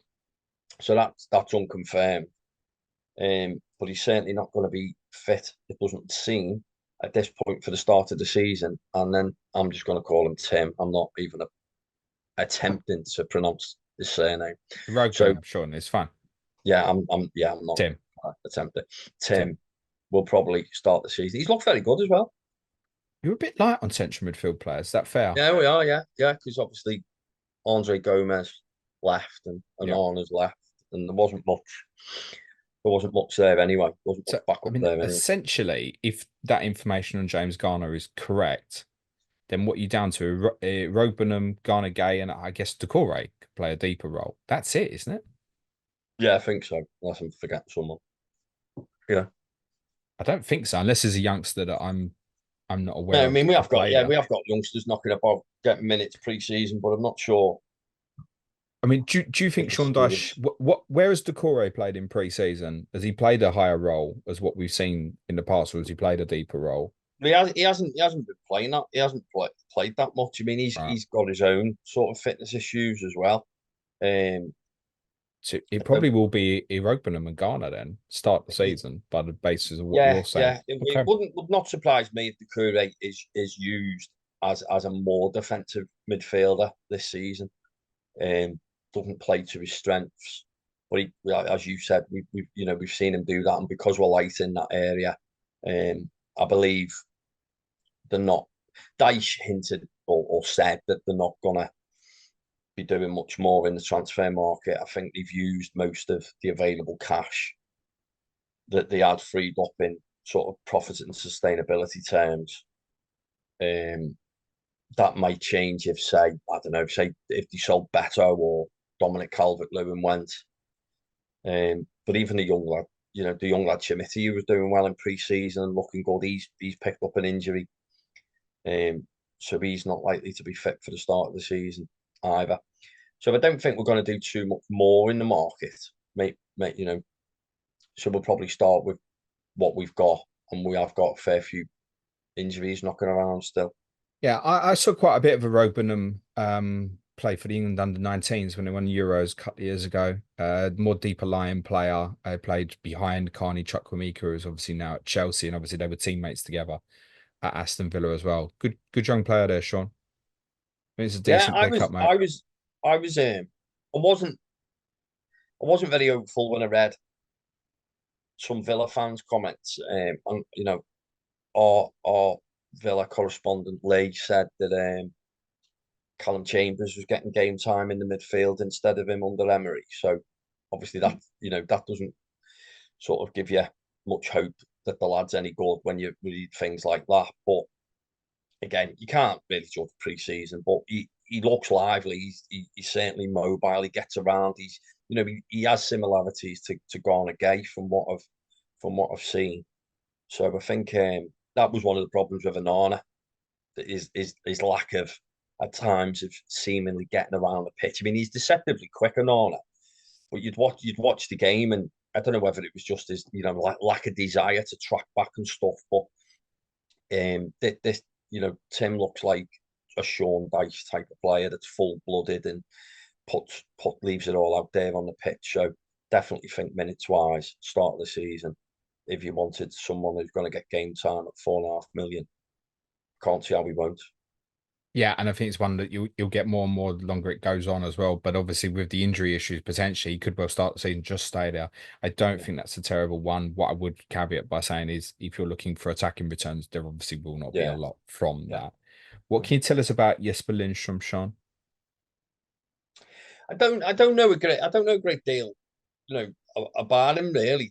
[SPEAKER 2] So that's unconfirmed. But he's certainly not going to be fit. It doesn't seem at this point for the start of the season. And then I'm just going to call him Tim. I'm not even attempting to pronounce his surname. So
[SPEAKER 1] Robenham, Sean, it's fine.
[SPEAKER 2] yeah, I'm not
[SPEAKER 1] Tim.
[SPEAKER 2] attempting.
[SPEAKER 1] Tim.
[SPEAKER 2] Tim will probably start the season. He's looked very good as well.
[SPEAKER 1] You're a bit light on central midfield players. Is that fair?
[SPEAKER 2] Yeah, we are. Yeah, yeah. Because obviously Andre Gomez left and
[SPEAKER 1] Yeah.
[SPEAKER 2] Onana's left, and there wasn't much. There wasn't much there anyway. There wasn't
[SPEAKER 1] So,
[SPEAKER 2] much backup there anyway.
[SPEAKER 1] essentially, if that information on James Garner is correct, then what you're down to, Robenham, Garner Gay, and I guess Decore could play a deeper role. That's it, isn't it?
[SPEAKER 2] Yeah, I think so. Unless I'm forgetting someone. Yeah.
[SPEAKER 1] I don't think so, unless there's a youngster that I'm not
[SPEAKER 2] No,
[SPEAKER 1] aware
[SPEAKER 2] I
[SPEAKER 1] of
[SPEAKER 2] mean
[SPEAKER 1] that could play there.
[SPEAKER 2] we have got youngsters knocking about getting minutes pre-season, but I'm not sure
[SPEAKER 1] I mean, do you think
[SPEAKER 2] if
[SPEAKER 1] Sean
[SPEAKER 2] it's
[SPEAKER 1] Dyche,
[SPEAKER 2] serious.
[SPEAKER 1] where has Decore played in pre-season? Has he played a higher role as what we've seen in the past, or has he played a deeper role?
[SPEAKER 2] He hasn't been playing that. He hasn't played that much. I mean,
[SPEAKER 1] Right.
[SPEAKER 2] he's got his own sort of fitness issues as well. Um,
[SPEAKER 1] So it
[SPEAKER 2] uh,
[SPEAKER 1] probably will be Iroquois and Ghana then start the season by the basis of what
[SPEAKER 2] yeah,
[SPEAKER 1] you're saying.
[SPEAKER 2] yeah. It
[SPEAKER 1] Okay.
[SPEAKER 2] would not surprise me if the Kure is used as a more defensive midfielder this season. Doesn't play to his strengths, but as you said, we've seen him do that, and because we're light in that area, I believe they're not. Dyche hinted or said that they're not gonna be doing much more in the transfer market. I think they've used most of the available cash that they had freed up in sort of profit and sustainability terms. Um, that might change if, say, I don't know, say if they sold Beto or Dominic Calvert-Lewin went. But even the young lad, the young lad Chimity, who was doing well in pre-season and looking good, he's picked up an injury. So he's not likely to be fit for the start of the season either. So I don't think we're going to do too much more in the market. So we'll probably start with what we've got, and we have got a fair few injuries knocking around still.
[SPEAKER 1] Yeah, I saw quite a bit of a Robenham play for the England under-19s when they won Euros a couple of years ago. More deeper lying player. I played behind Carney Chukwuemeka, who's obviously now at Chelsea, and obviously they were teammates together at Aston Villa as well. Good young player there, Sean. I think it's a
[SPEAKER 2] Yeah,
[SPEAKER 1] decent pickup, mate.
[SPEAKER 2] I was. I wasn't very hopeful when I read some Villa fans' comments. And our Villa correspondent Lee said that Callum Chambers was getting game time in the midfield instead of him under Emery. So obviously that doesn't sort of give you much hope that the lad's any good when you read things like that. But again, you can't really judge pre-season. But he looks lively. He's certainly mobile. He gets around. He has similarities to Garner Gay from what I've seen. So I think that was one of the problems with Onana, that his lack of at times of seemingly getting around the pitch. I mean, he's deceptively quick, Onana, but you'd watch the game, and I don't know whether it was just his lack of desire to track back and stuff. But this Tim looks like a Sean Dyche type of player that's full blooded and leaves it all out there on the pitch. So definitely think minutes wise, start of the season. If you wanted someone who's going to get game time at 4.5 million, can't see how we won't.
[SPEAKER 1] Yeah, and I think it's one that you'll get more and more the longer it goes on as well. But obviously, with the injury issues, potentially he could well start the season just stay there. I don't
[SPEAKER 2] Yeah,
[SPEAKER 1] think that's a terrible one. What I would caveat by saying is, if you're looking for attacking returns, there obviously will not be a
[SPEAKER 2] yeah,
[SPEAKER 1] lot from
[SPEAKER 2] yeah.
[SPEAKER 1] that. What can you tell us about Jesper Lindstrom, Sean?
[SPEAKER 2] I don't know a great deal, about him really.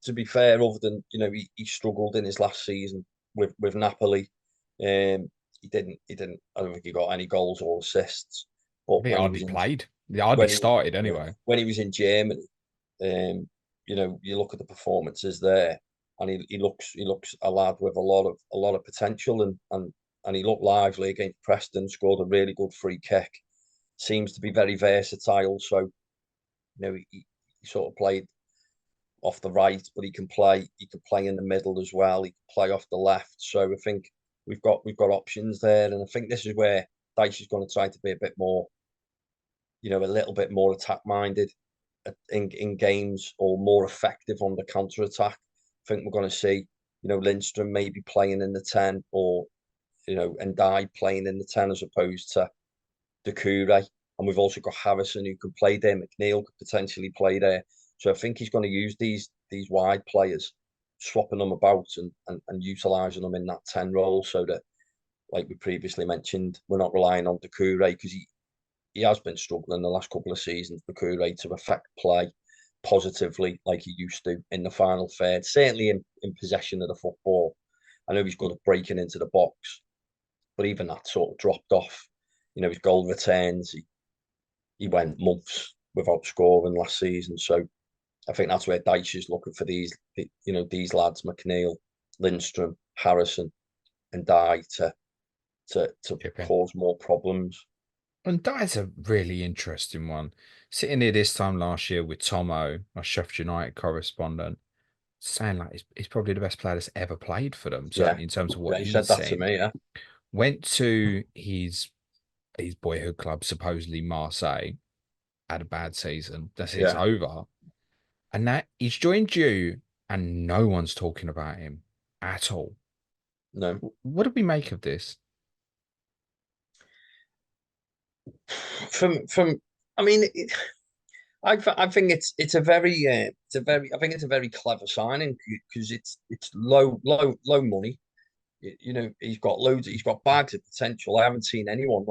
[SPEAKER 2] To be fair, other than he struggled in his last season with Napoli. he didn't. He didn't. I don't think he got any goals or assists.
[SPEAKER 1] I
[SPEAKER 2] But
[SPEAKER 1] think
[SPEAKER 2] when he
[SPEAKER 1] hardly
[SPEAKER 2] was in
[SPEAKER 1] played. He hardly
[SPEAKER 2] when he
[SPEAKER 1] started
[SPEAKER 2] yeah,
[SPEAKER 1] anyway.
[SPEAKER 2] when he was in Germany, you look at the performances there, and he looks a lad with a lot of potential, and he looked lively against Preston. Scored a really good free kick. Seems to be very versatile. So he sort of played off the right, but he can play. He can play in the middle as well. He can play off the left. So I think we've got options there, and I think this is where Dyche is going to try to be a bit more, a little bit more attack minded in games, or more effective on the counter attack. I think we're going to see, Lindstrom maybe playing in the 10, or and Dye playing in the 10 as opposed to Doucouré. And we've also got Harrison who could play there. McNeil could potentially play there. So I think he's going to use these wide players, swapping them about and utilising them in that 10 role, so that, like we previously mentioned, we're not relying on Doucouré, because he has been struggling the last couple of seasons, Doucouré, to affect play positively like he used to in the final third, certainly in possession of the football. I know he's good at breaking into the box, but even that sort of dropped off. His goal returns, he went months without scoring last season. So I think that's where Dyche is looking for these lads, McNeil, Lindstrom, Harrison, and Dye to
[SPEAKER 1] Chip in.
[SPEAKER 2] cause more problems.
[SPEAKER 1] And Dye's a really interesting one. Sitting here this time last year with Tomo, our Sheffield United correspondent, saying like he's probably the best player that's ever played for them,
[SPEAKER 2] Yeah,
[SPEAKER 1] certainly in terms of
[SPEAKER 2] yeah,
[SPEAKER 1] what
[SPEAKER 2] he said
[SPEAKER 1] he's
[SPEAKER 2] that to
[SPEAKER 1] seen.
[SPEAKER 2] me. Yeah,
[SPEAKER 1] Went to his boyhood club, supposedly Marseille, had a bad season. That's it, it's
[SPEAKER 2] yeah,
[SPEAKER 1] over. And now he's joined you, and no one's talking about him at all.
[SPEAKER 2] no.
[SPEAKER 1] What do we make of this?
[SPEAKER 2] From I mean, I think I think it's a very clever signing, because it's low money. He's got bags of potential. I haven't seen anyone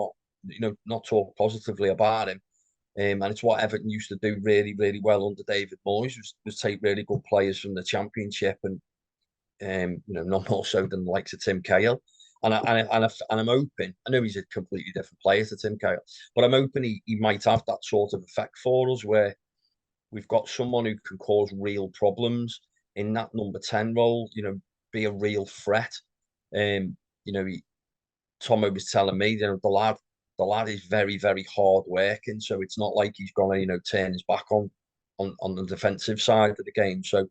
[SPEAKER 2] not talk positively about him. And it's what Everton used to do really, really well under David Moyes, was take really good players from the Championship, and not more so than the likes of Tim Cahill. And I'm hoping. I know he's a completely different player to Tim Cahill, but I'm hoping he might have that sort of effect for us, where we've got someone who can cause real problems in that number 10 role. Be a real threat. Um, you know, he, Tomo was telling me, the lad is very, very hard working. So it's not like he's gonna, turn his back on the defensive side of the game. So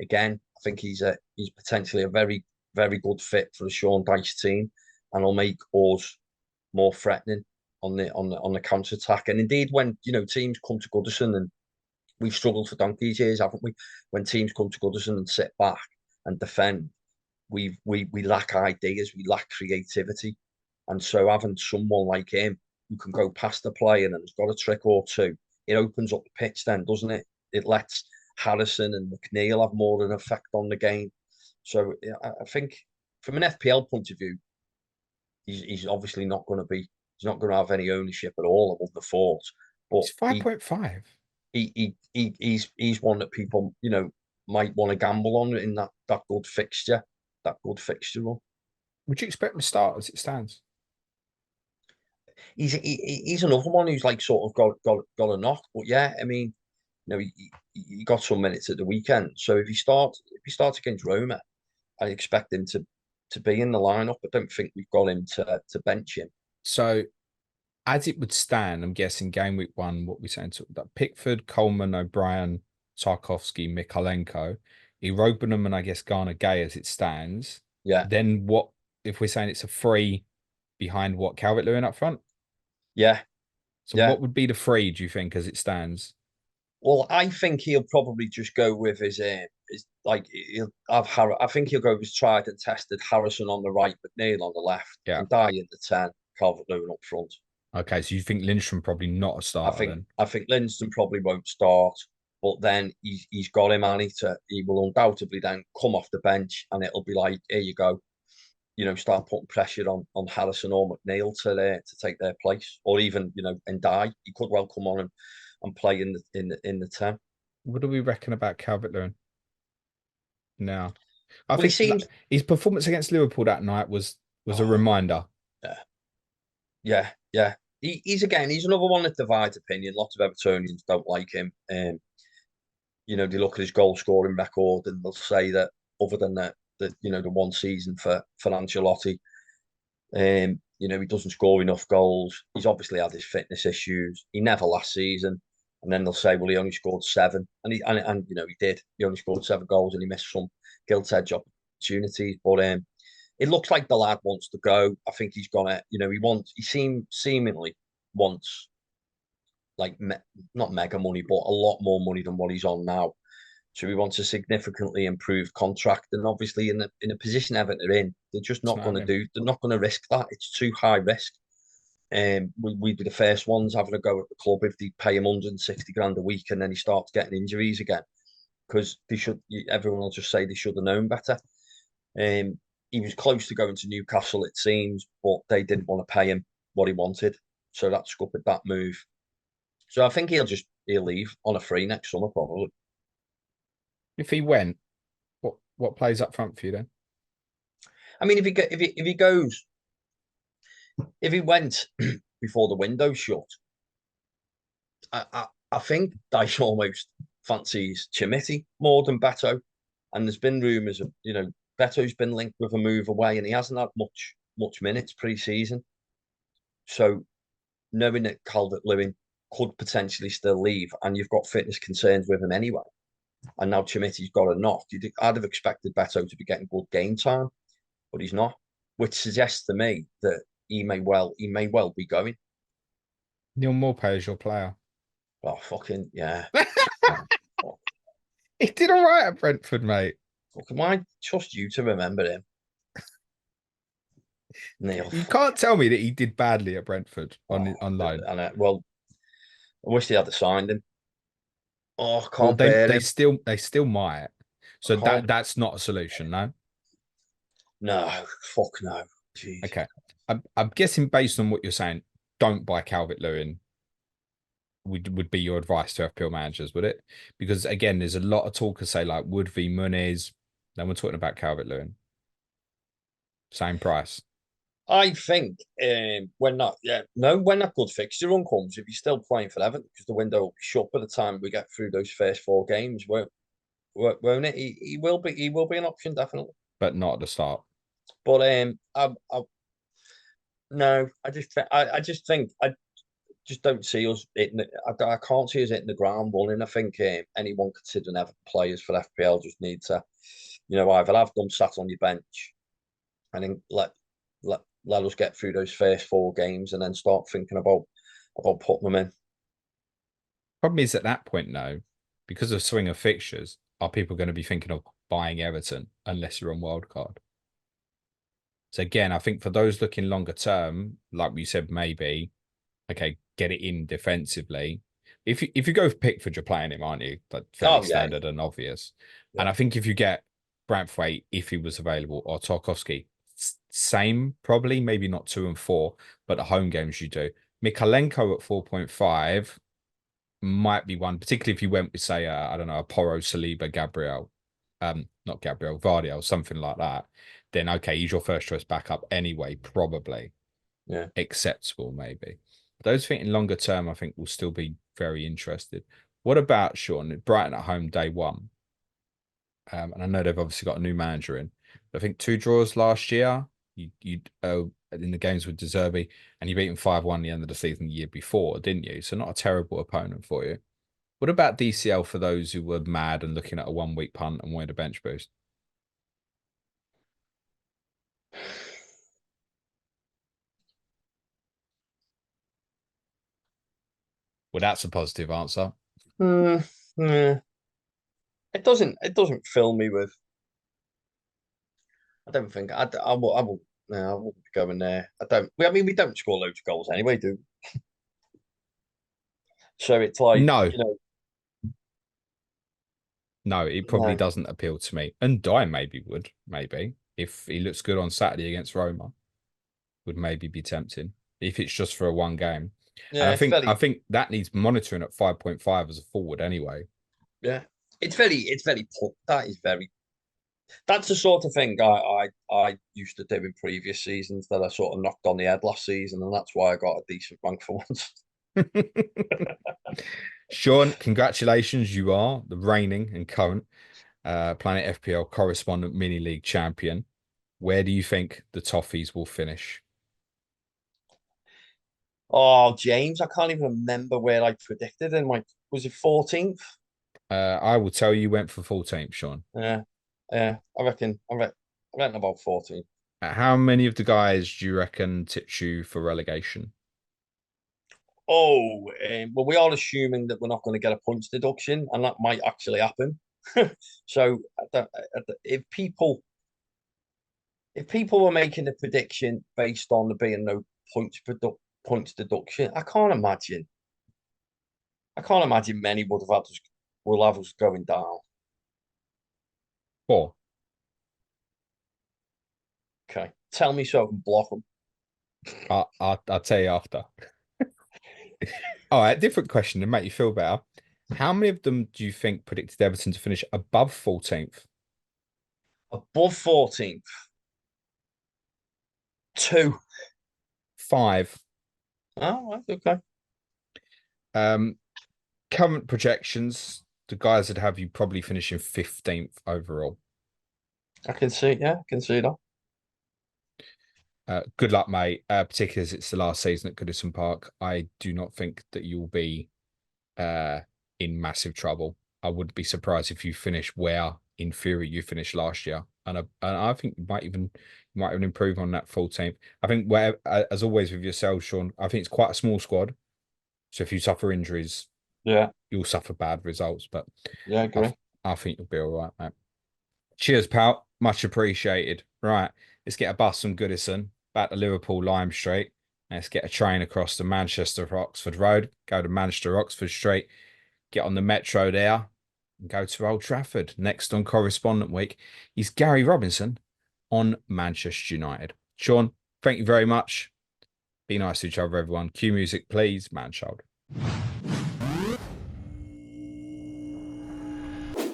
[SPEAKER 2] again, I think he's potentially a very, very good fit for the Sean Dyche team, and will make us more threatening on the counter attack. And indeed, when teams come to Goodison, and we've struggled for donkey's years, haven't we? When teams come to Goodison and sit back and defend, we lack ideas, we lack creativity, and so having someone like him who can go past the player and has got a trick or two, it opens up the pitch, then, doesn't it? It lets Harrison and McNeil have more of an effect on the game. So yeah, I think from an FPL point of view, he's obviously not going to be. He's not going to have any ownership at all of the fort, but
[SPEAKER 1] It's 5.5.
[SPEAKER 2] he's one that people might want to gamble on in that good fixture, that good fixture run.
[SPEAKER 1] Would you expect him to start as it stands?
[SPEAKER 2] He's another one who's like sort of got a knock, but yeah, I mean, he got some minutes at the weekend, so if he starts against Roma, I expect him to be in the lineup. I don't think we've got him to bench him.
[SPEAKER 1] So, as it would stand, I'm guessing game week one, what we're saying to that Pickford, Coleman, O'Brien, Tarkowski, Mykolenko, Irobenham, and I guess Garner Gay as it stands.
[SPEAKER 2] Yeah,
[SPEAKER 1] Then what if we're saying it's a free behind what Calvert-Lewin up front?
[SPEAKER 2] yeah,
[SPEAKER 1] So
[SPEAKER 2] yeah.
[SPEAKER 1] what would be the free, do you think, as it stands?
[SPEAKER 2] Well, I think he'll probably just go with his like he'll have I think he'll go with his tried and tested Harrison on the right, McNeil on the left,
[SPEAKER 1] Yeah.
[SPEAKER 2] and Dye in the 10, Calvert-Lewin up front.
[SPEAKER 1] Okay, so you think Lindstrom probably not a
[SPEAKER 2] I
[SPEAKER 1] starter
[SPEAKER 2] think
[SPEAKER 1] then?
[SPEAKER 2] I think Livingston probably won't start, but then he's got him, and he will undoubtedly then come off the bench, and it'll be like, here you go, start putting pressure on Harrison or McNeil to take their place, or even and Die. He could well come on and play in the 10.
[SPEAKER 1] What do we reckon about Calvert-Lewin now? I
[SPEAKER 2] Well, he
[SPEAKER 1] think
[SPEAKER 2] seems.
[SPEAKER 1] his performance against Liverpool that night was a
[SPEAKER 2] Oh,
[SPEAKER 1] reminder.
[SPEAKER 2] Yeah, yeah. He's another one that divides opinion. Lots of Evertonians don't like him. They look at his goal scoring record and they'll say that other than the one season for Ancelotti, he doesn't score enough goals. He's obviously had his fitness issues. He never last season. And then they'll say, well, he only scored 7. He did. He only scored 7 goals and he missed some gilt-edge opportunities. But it looks like the lad wants to go. I think he's gonna, seemingly wants like not mega money, but a lot more money than what he's on now. So he wants a significantly improved contract, and obviously in a position Everton are in, they're just not going to do. They're not going to risk that. It's too high risk. We'd be the first ones having a go at the club if they pay him 160 grand a week, and then he starts getting injuries again, because they should. Everyone will just say they should have known better. He was close to going to Newcastle, it seems, but they didn't want to pay him what he wanted, so that scuppered that move. So I think he'll leave on a free next summer probably.
[SPEAKER 1] If he went, what plays up front for you then?
[SPEAKER 2] I mean, if he went before the window shut, I think Dyche almost fancies Chimiti more than Beto, and there's been rumours of Beto's been linked with a move away, and he hasn't had much minutes pre-season. So knowing that Calvert-Lewin could potentially still leave, and you've got fitness concerns with him anyway, and now Chimiti's got a knock, I'd have expected Beto to be getting good game time, but he's not, which suggests to me that he may well be going.
[SPEAKER 1] Neil Maupay is your player.
[SPEAKER 2] Oh, fucking yeah.
[SPEAKER 1] He did all right at Brentford, mate.
[SPEAKER 2] Fucking, why trust you to remember him? Neil.
[SPEAKER 1] You can't tell me that he did badly at Brentford online.
[SPEAKER 2] And well, I wish they had signed him. Oh, I
[SPEAKER 1] Well,
[SPEAKER 2] can't bear
[SPEAKER 1] they
[SPEAKER 2] him.
[SPEAKER 1] still might. So
[SPEAKER 2] I can't.
[SPEAKER 1] that's not a solution, no?
[SPEAKER 2] No, fuck no. Jeez.
[SPEAKER 1] Okay. I'm guessing based on what you're saying, don't buy Calvert-Lewin would be your advice to FPL managers, would it? Because again, there's a lot of talk of say like Wood v Muniz. Then we're talking about Calvert-Lewin. Same price.
[SPEAKER 2] I think when that good fixture run comes, if he's still playing for Everton, because the window will be shut by the time we get through those first 4 games, won't it? He will be an option definitely,
[SPEAKER 1] but not at the start.
[SPEAKER 2] But no, I just think I just don't see us hitting. I can't see us hitting the ground running. I think anyone considering Everton players for FPL just need to, either have them sat on your bench, and then let us get through those first 4 games, and then start thinking about putting them in.
[SPEAKER 1] Problem is at that point now, because of swing of fixtures, are people going to be thinking of buying Everton unless you're on wildcard? So again, I think for those looking longer term, like we said, maybe, okay, get it in defensively. If you go with Pickford, you're playing him, aren't you? Like fairly standard and obvious. Yeah. And I think if you get Branthwaite, if he was available, or Tarkowski, same, probably, maybe not 2 and 4, but at home games you do. Mykolenko at 4.5 might be one, particularly if you went with, say, I don't know, a Porro, Saliba, Gabriel, not Gabriel, Vardiel, something like that. Then okay, he's your first choice backup anyway, probably.
[SPEAKER 2] Yeah.
[SPEAKER 1] Acceptable, maybe. Those thinking longer term, I think, will still be very interested. What about Sean? Brighton at home, day 1. And I know they've obviously got a new manager in. But I think 2 draws last year. You in the games with De Zerbi, and you beat them 5-1 the end of the season the year before, didn't you? So not a terrible opponent for you. What about DCL for those who were mad and looking at a 1-week punt and wanted a bench boost? Well, that's a positive answer.
[SPEAKER 2] Yeah. It doesn't fill me with. I don't think I will. No, I wouldn't be going there. I don't. I mean, we don't score loads of goals anyway, do we? So it's like
[SPEAKER 1] no. No, it probably doesn't appeal to me. And Dye maybe would, if he looks good on Saturday against Roma, would maybe be tempting if it's just for a 1 game. Yeah, and I think that needs monitoring at 5.5 as a forward anyway.
[SPEAKER 2] Yeah, it's very. That is very That's the sort of thing I used to do in previous seasons that I sort of knocked on the head last season, and that's why I got a decent rank for once.
[SPEAKER 1] Sean, congratulations. You are the reigning and current Planet FPL correspondent mini league champion. Where do you think the Toffees will finish?
[SPEAKER 2] Oh, James, I can't even remember where I predicted in my was it 14th?
[SPEAKER 1] I will tell you went for 14th, Sean.
[SPEAKER 2] Yeah, yeah. I reckon about 14.
[SPEAKER 1] How many of the guys do you reckon tipped you for relegation?
[SPEAKER 2] Oh, well, we are assuming that we're not going to get a points deduction, and that might actually happen. So, if people were making a prediction based on there being no points deduction, I can't imagine many will have us going down.
[SPEAKER 1] Four.
[SPEAKER 2] Okay, tell me so I can block them.
[SPEAKER 1] I'll tell you after. All right, different question to make you feel better. How many of them do you think predicted Everton to finish above 14th?
[SPEAKER 2] Above 14th, two.
[SPEAKER 1] Five.
[SPEAKER 2] Oh, right, okay.
[SPEAKER 1] Um, Current projections, the guys that have you probably finishing 15th overall.
[SPEAKER 2] I can see, yeah, I can see that.
[SPEAKER 1] Good luck, mate. Particularly as it's the last season at Goodison Park. I do not think that you'll be uh, in massive trouble. I would be surprised if you finish where, in theory, you finished last year, and I think you might even improve on that 14th. I think where, as always with yourself, Sean, I think it's quite a small squad. So if you suffer injuries,
[SPEAKER 2] Yeah,
[SPEAKER 1] you'll suffer bad results. But
[SPEAKER 2] yeah, I
[SPEAKER 1] I,
[SPEAKER 2] agree.
[SPEAKER 1] I think you'll be all right, mate. Cheers, pal. Much appreciated. Right, let's get a bus from Goodison back to Liverpool Lime Street. Let's get a train across to Manchester Oxford Road, go to Manchester Oxford Street, get on the metro there, and go to Old Trafford. Next on Correspondent Week is Gary Robinson on Manchester United. Sean, thank you very much. Be nice to each other, everyone. Cue music, please. Man child.